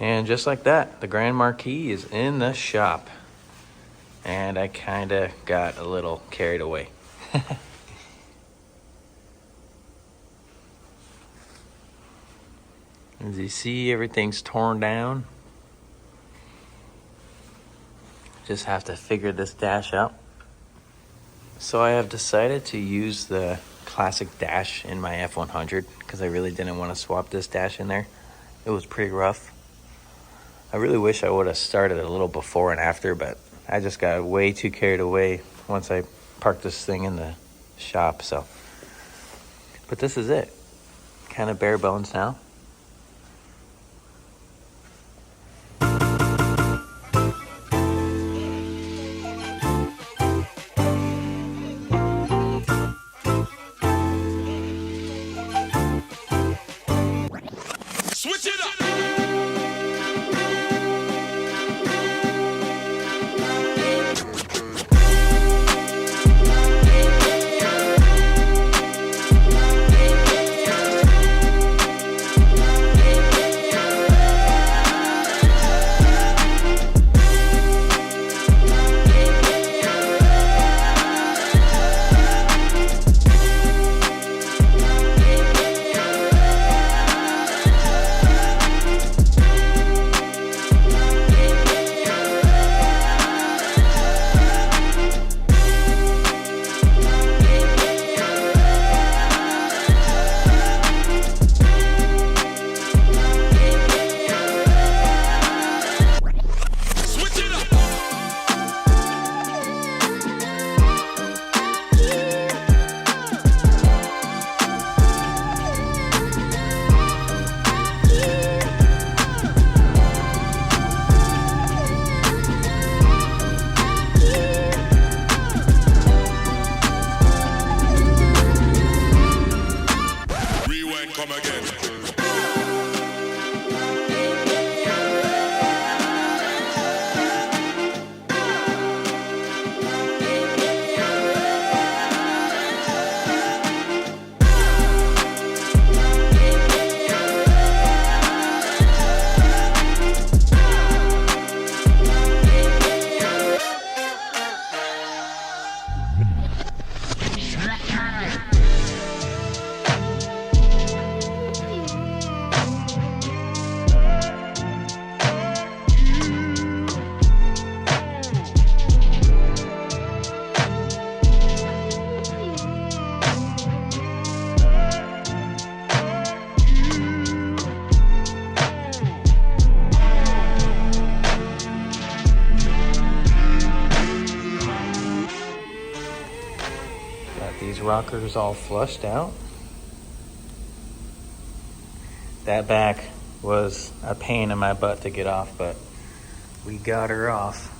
And just like that, the Grand Marquis is in the shop. And I kind of got a little carried away. As you see, everything's torn down. Just have to figure this dash out. So I have decided to use the classic dash in my F100 because I really didn't want to swap this dash in there. It was pretty rough. I really wish I would have started a little before and after, but I just got way too carried away once I parked this thing in the shop. But this is it. Kind of bare bones now. Switch it up. Come again. These rockers all flushed out. That back was a pain in my butt to get off, but we got her off.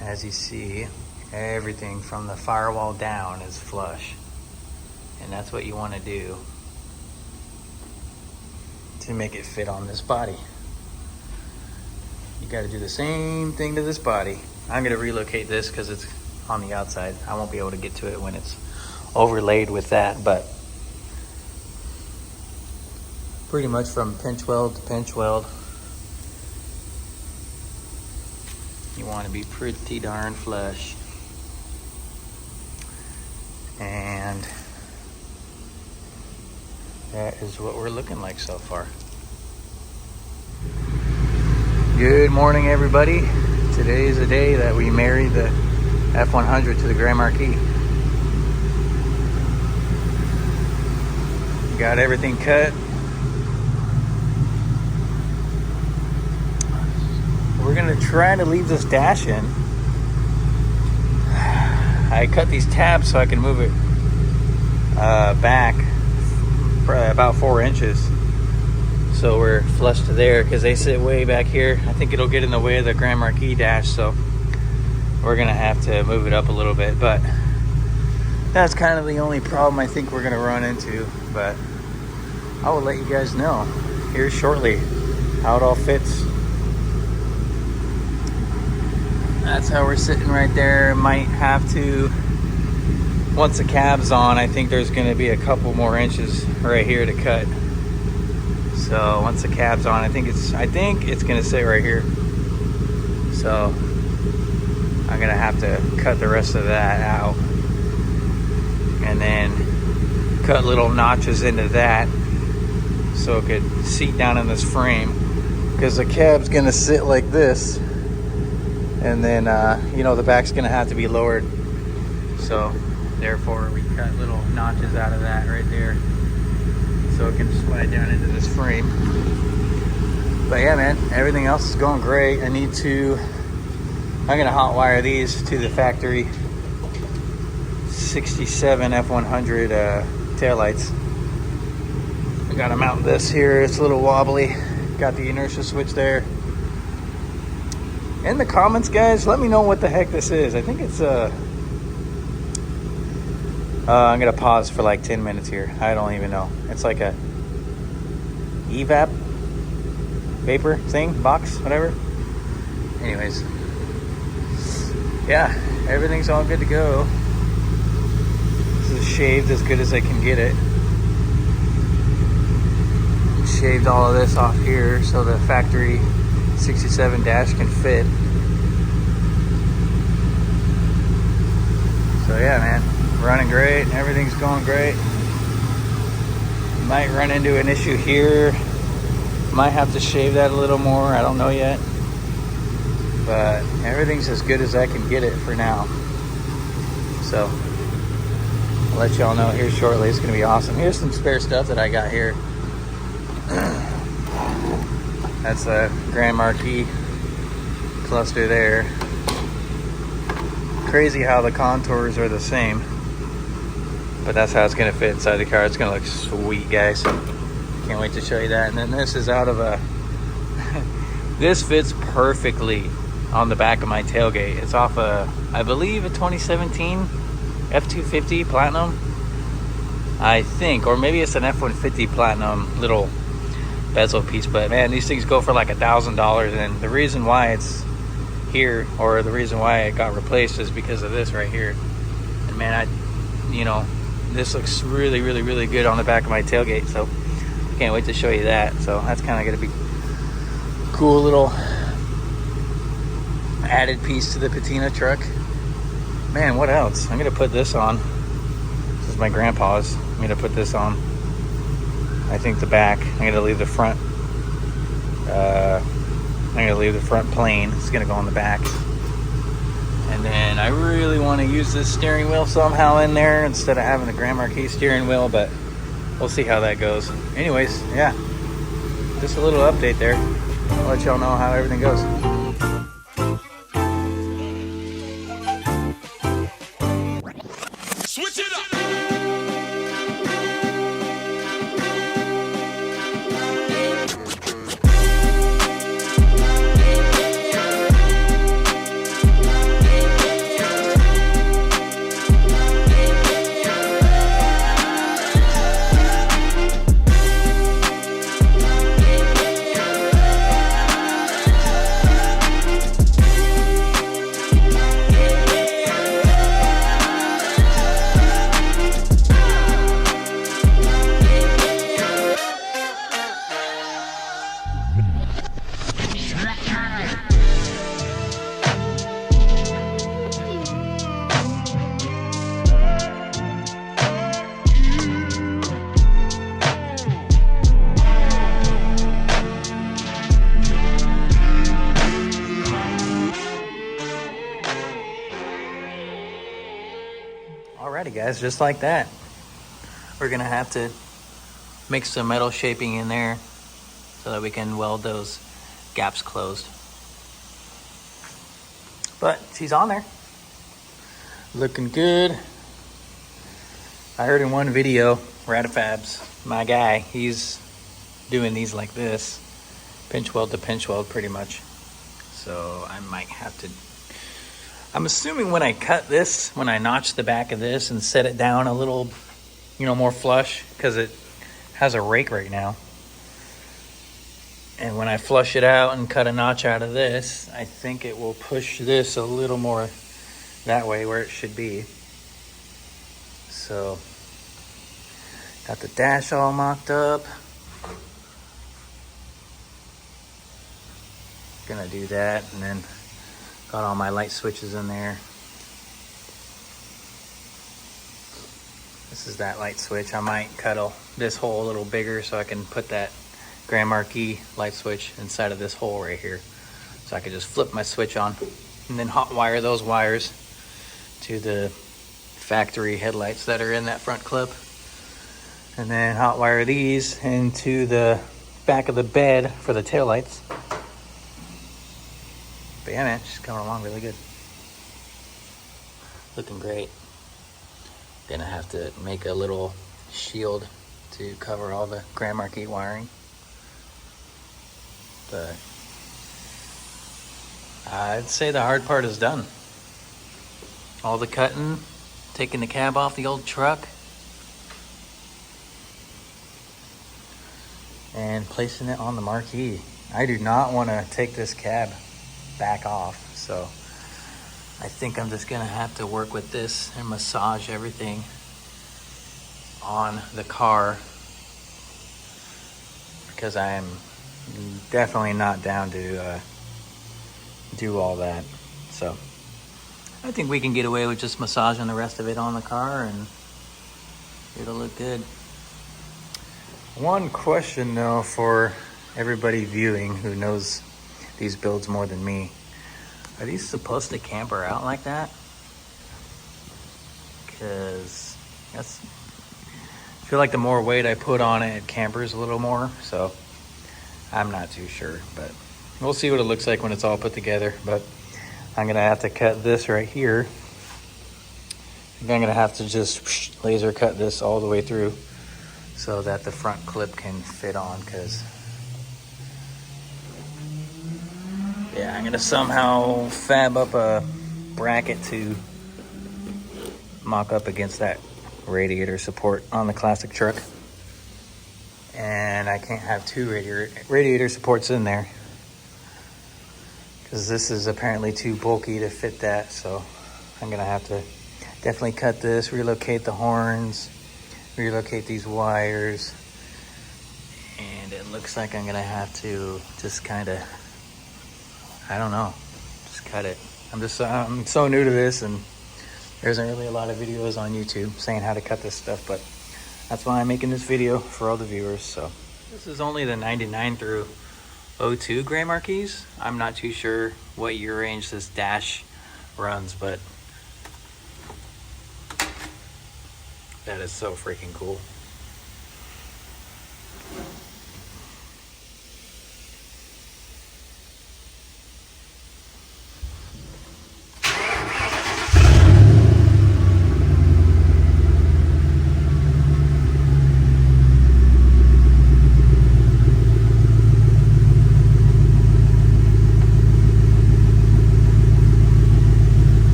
As you see, everything from the firewall down is flush. And that's what you want to do to make it fit on this body. You got to do the same thing to this body. I'm going to relocate this because it's on the outside. I won't be able to get to it when it's overlaid with that, but pretty much from pinch weld to pinch weld, you want to be pretty darn flush. And that is what we're looking like so far. Good morning, everybody. Today is the day that we marry the F100 to the Grand Marquis. Got everything cut. We're gonna try to leave this dash in. I cut these tabs so I can move it back probably about 4 inches. So we're flush to there because they sit way back here. I think it'll get in the way of the Grand Marquis dash, so we're gonna have to move it up a little bit, but that's kind of the only problem I think we're gonna run into. But I will let you guys know here shortly how it all fits. That's how we're sitting right there. Might have to, once the cab's on, I think there's gonna be a couple more inches right here to cut. So once the cab's on, I think it's gonna sit right here. So I'm gonna have to cut the rest of that out and then cut little notches into that so it could seat down in this frame, because the cab's gonna sit like this, and then the back's gonna have to be lowered. So therefore we cut little notches out of that right there so it can slide down into this frame. But yeah, man, everything else is going great. I'm gonna hot wire these to the factory 67 F100 taillights. I gotta mount this here. It's a little wobbly. Got the inertia switch there. In the comments, guys, let me know what the heck this is. I think it's I'm gonna pause for like 10 minutes here. I don't even know. It's like a evap vapor thing, box, whatever. Anyways, yeah, everything's all good to go. This is shaved as good as I can get it. Shaved all of this off here so the factory 67 dash can fit. So yeah, man, running great. Everything's going great. Might run into an issue here. Might have to shave that a little more. I don't know yet. But everything's as good as I can get it for now. So I'll let y'all know here shortly. It's gonna be awesome. Here's some spare stuff that I got here. That's a Grand Marquis cluster there. Crazy how the contours are the same, but that's how it's gonna fit inside the car. It's gonna look sweet, guys. Can't wait to show you that. And then this is out of a this fits perfectly on the back of my tailgate. It's off I believe a 2017 F250 Platinum, I think, or maybe it's an F150 Platinum little bezel piece. But man, these things go for like $1,000, and the reason why it's here, or the reason why it got replaced, is because of this right here. And man, this looks really, really, really good on the back of my tailgate. So can't wait to show you that. So that's kind of gonna be cool little added piece to the patina truck. Man, what else? I'm gonna put this on. This is my grandpa's. I'm gonna put this on. I think the back. I'm gonna leave the front. I'm gonna leave the front plain. It's gonna go on the back. And then I really want to use this steering wheel somehow in there instead of having the Grand Marquis steering wheel, but we'll see how that goes. Anyways, yeah, just a little update there. I'll let y'all know how everything goes. Switch it up. Alrighty, guys, just like that. We're gonna have to mix some metal shaping in there so that we can weld those gaps closed. But she's on there, looking good. I heard in one video, Radifabs, my guy, he's doing these like this, pinch weld to pinch weld pretty much. So I might have to, I'm assuming when I cut this, when I notch the back of this and set it down a little, more flush, because it has a rake right now. And when I flush it out and cut a notch out of this, I think it will push this a little more that way where it should be. So, got the dash all mocked up. Gonna do that, and then got all my light switches in there. This is that light switch. I might cut this hole a little bigger so I can put that Grand Marquis light switch inside of this hole right here. So I could just flip my switch on and then hot wire those wires to the factory headlights that are in that front clip. And then hot wire these into the back of the bed for the taillights. But yeah, man, she's coming along really good. Looking great. Gonna have to make a little shield to cover all the Grand Marquis wiring. But I'd say the hard part is done. All the cutting, taking the cab off the old truck, and placing it on the Marquis. I do not want to take this cab back off, so I think I'm just gonna have to work with this and massage everything on the car, because I am definitely not down to do all that. So I think we can get away with just massaging the rest of it on the car and it'll look good. One question though, for everybody viewing who knows these builds more than me, are these supposed to camper out like that? Because I feel like the more weight I put on it, it campers a little more. So I'm not too sure, but we'll see what it looks like when it's all put together. But I'm gonna have to cut this right here. I'm gonna have to just laser cut this all the way through so that the front clip can fit on, because yeah, I'm gonna somehow fab up a bracket to mock up against that radiator support on the classic truck. And I can't have two radiator supports in there because this is apparently too bulky to fit that. So I'm gonna have to definitely cut this, relocate the horns, relocate these wires, and it looks like I'm gonna have to just kind of, I don't know, just cut it. I'm so new to this, and there isn't really a lot of videos on YouTube saying how to cut this stuff, but that's why I'm making this video for all the viewers. So this is only the 99 through 02 Grand Marquis. I'm not too sure what year range this dash runs, but that is so freaking cool.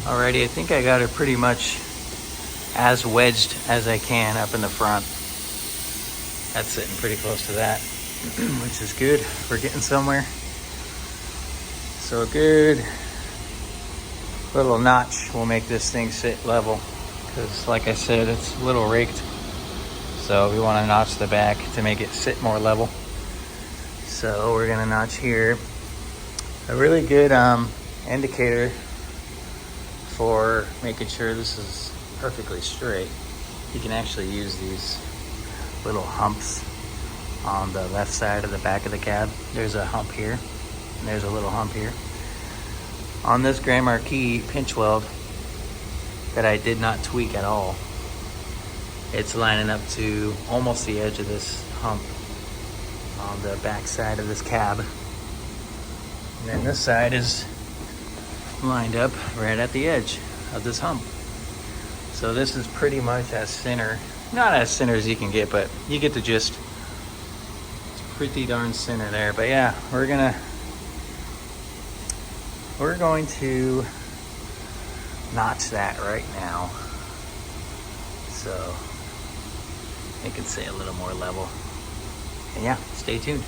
Alrighty, I think I got it pretty much as wedged as I can up in the front. That's sitting pretty close to that, which is good. We're getting somewhere. So a good little notch will make this thing sit level, because like I said, it's a little raked. So we want to notch the back to make it sit more level. So we're gonna notch here. A really good indicator for making sure this is perfectly straight. You can actually use these little humps on the left side of the back of the cab. There's a hump here, and there's a little hump here. On this Grand Marquis pinch weld that I did not tweak at all, it's lining up to almost the edge of this hump on the back side of this cab. And then this side is lined up right at the edge of this hump. So this is pretty much as center, not as center as you can get, but you get the gist. It's pretty darn center there. But yeah, we're going to notch that right now, so it can stay a little more level. And yeah, stay tuned.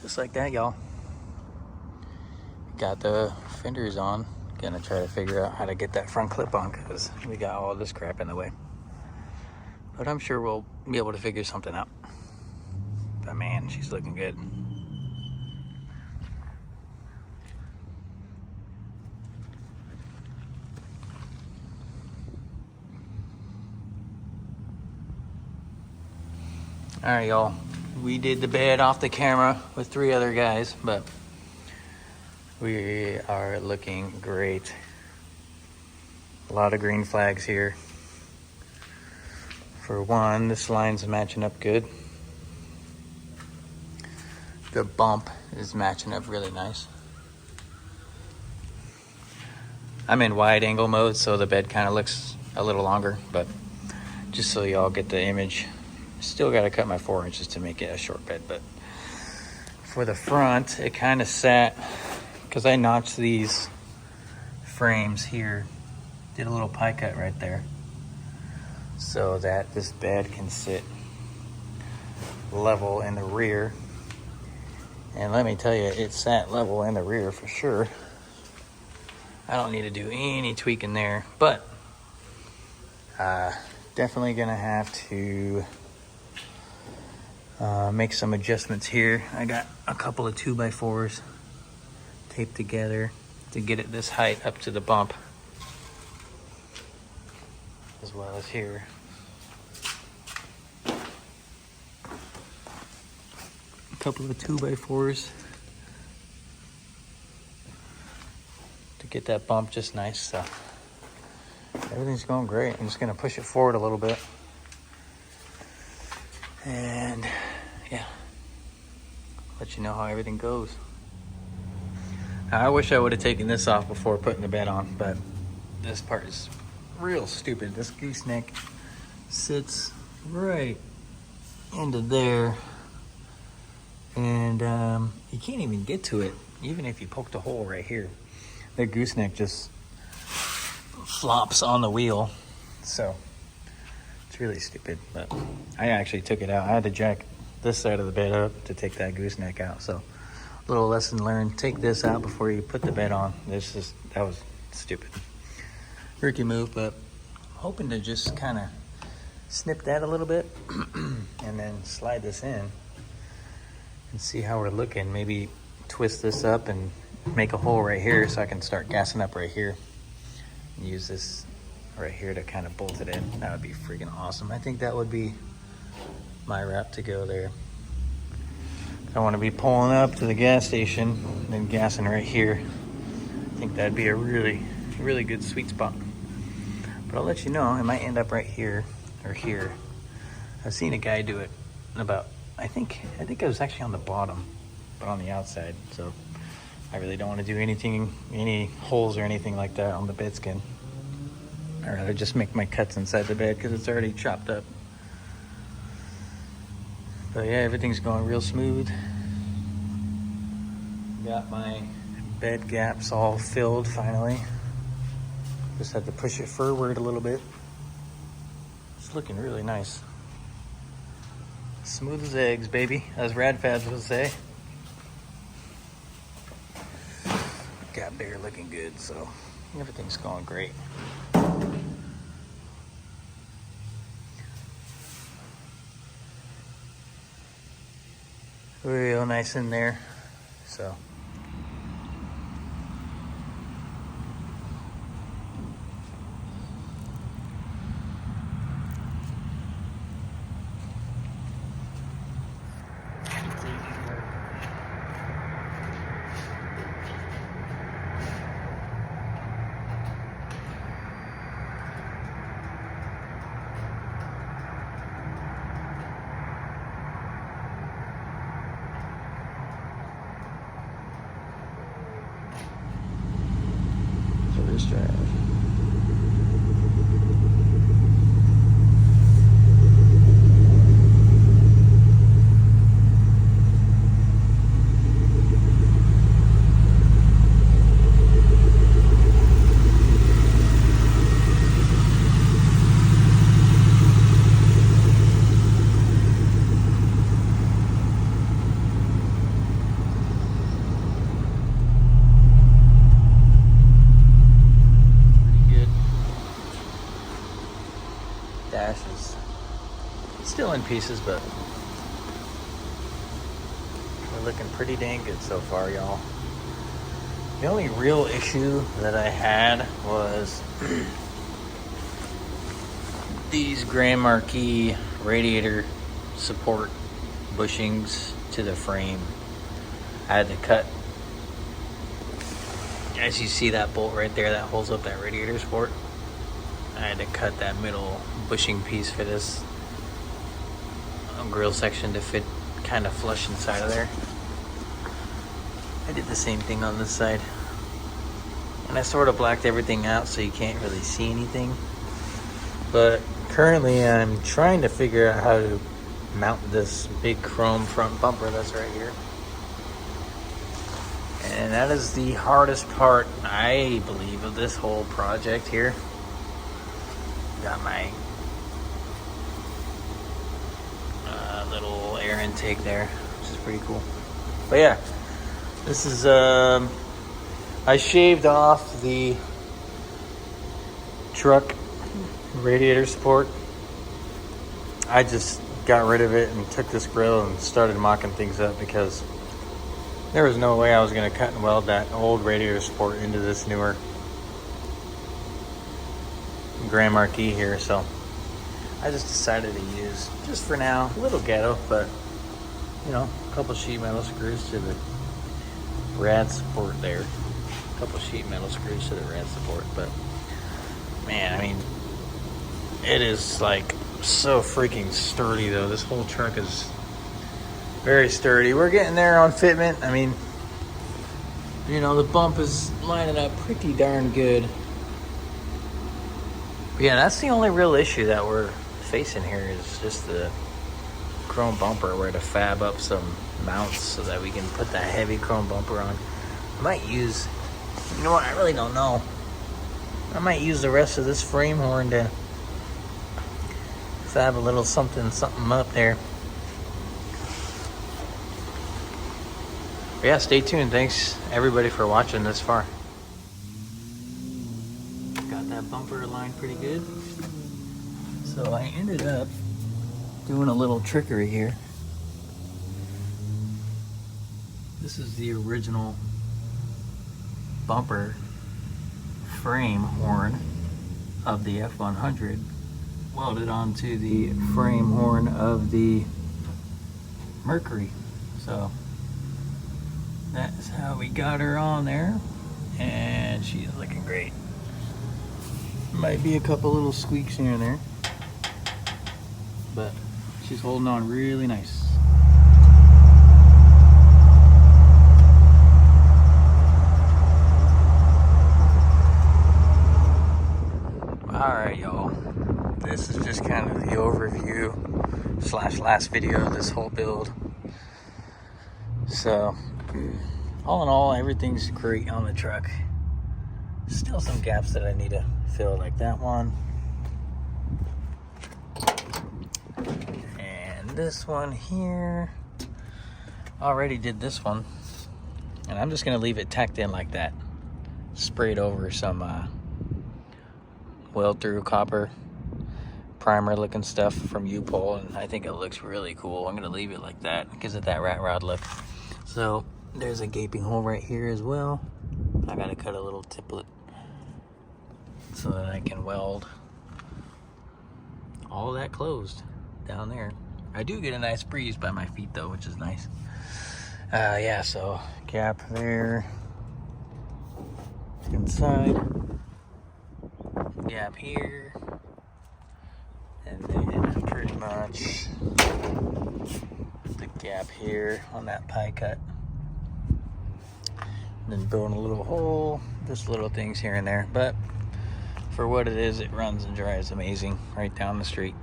Just like that, y'all. Got the fenders on. Gonna try to figure out how to get that front clip on because we got all this crap in the way. But I'm sure we'll be able to figure something out. But man, she's looking good. All right, y'all. We did the bed off the camera with 3 other guys, but we are looking great. A lot of green flags here. For one, this line's matching up good. The bump is matching up really nice. I'm in wide angle mode, so the bed kind of looks a little longer, but just so y'all get the image. Still got to cut my 4 inches to make it a short bed, but for the front, it kind of sat, because I notched these frames here, did a little pie cut right there, so that this bed can sit level in the rear. And let me tell you, it sat level in the rear for sure. I don't need to do any tweaking there, but definitely gonna have to make some adjustments here. I got a couple of 2x4s taped together to get it this height up to the bump, as well as here. A couple of 2x4s to get that bump just nice. So everything's going great. I'm just gonna push it forward a little bit. And yeah, let you know how everything goes. Now, I wish I would have taken this off before putting the bed on, but this part is real stupid. This gooseneck sits right into there, and you can't even get to it, even if you poked a hole right here. The gooseneck just flops on the wheel, so it's really stupid. But I actually took it out. I had to jack this side of the bed up to take that gooseneck out. So little lesson learned: take this out before you put the bed on. That was stupid. Rookie move, but I'm hoping to just kind of snip that a little bit and then slide this in and see how we're looking. Maybe twist this up and make a hole right here so I can start gassing up right here. And use this right here to kind of bolt it in. That would be freaking awesome. I think that would be my route to go there. I want to be pulling up to the gas station and then gassing right here. I think that'd be a really, really good sweet spot. But I'll let you know, it might end up right here or here. I've seen a guy do it about, I think it was actually on the bottom, but on the outside. So I really don't want to do any holes or anything like that on the bed skin. I'd rather just make my cuts inside the bed because it's already chopped up. But yeah, everything's going real smooth. Got my bed gaps all filled finally. Just had to push it forward a little bit. It's looking really nice. Smooth as eggs, baby, as Rad Fabs would say. Got Bear looking good, so everything's going great. Real nice in there, so. Still in pieces, but we're looking pretty dang good so far, y'all. The only real issue that I had was these Grand Marquis radiator support bushings to the frame. I had to cut, as you see that bolt right there that holds up that radiator support, I had to cut that middle bushing piece for this grill section to fit kind of flush inside of there. I did the same thing on this side, and I sort of blacked everything out so you can't really see anything. But currently I'm trying to figure out how to mount this big chrome front bumper that's right here, and that is the hardest part, I believe, of this whole project here. Got my little air intake there, which is pretty cool. But yeah, this is I shaved off the truck radiator support. I just got rid of it and took this grill and started mocking things up because there was no way I was going to cut and weld that old radiator support into this newer Grand Marquis here. So I just decided to use, just for now, a little ghetto, but you know, a couple sheet metal screws to the rad support there. A couple sheet metal screws to the rad support. But man, I mean, it is like so freaking sturdy though. This whole truck is very sturdy. We're getting there on fitment. I mean, you know, the bump is lining up pretty darn good. But yeah, that's the only real issue that we're facing here, is just the chrome bumper. We're to fab up some mounts so that we can put that heavy chrome bumper on. I might use, you know what, I really don't know. I might use the rest of this frame horn to fab a little something up there. But yeah, stay tuned. Thanks everybody for watching this far. Got that bumper aligned pretty good. So I ended up doing a little trickery here. This is the original bumper frame horn of the F100 welded onto the frame horn of the Mercury. So that's how we got her on there, and she's looking great. Might be a couple little squeaks here and there, but she's holding on really nice. Alright y'all, this is just kind of the overview / last video of this whole build. So all in all, everything's great on the truck. Still some gaps that I need to fill, like that one. And this one here. Already did this one. And I'm just going to leave it tacked in like that. Sprayed over some weld through copper primer looking stuff from U-Pole, and I think it looks really cool. I'm going to leave it like that. It gives it that rat rod look. So there's a gaping hole right here as well. I got to cut a little tiplet so that I can weld all that closed down there. I do get a nice breeze by my feet though, which is nice. Yeah, so gap there, inside, gap here, and then pretty much the gap here on that pie cut. And then building a little hole, just little things here and there, but for what it is, it runs and dries amazing right down the street.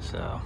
So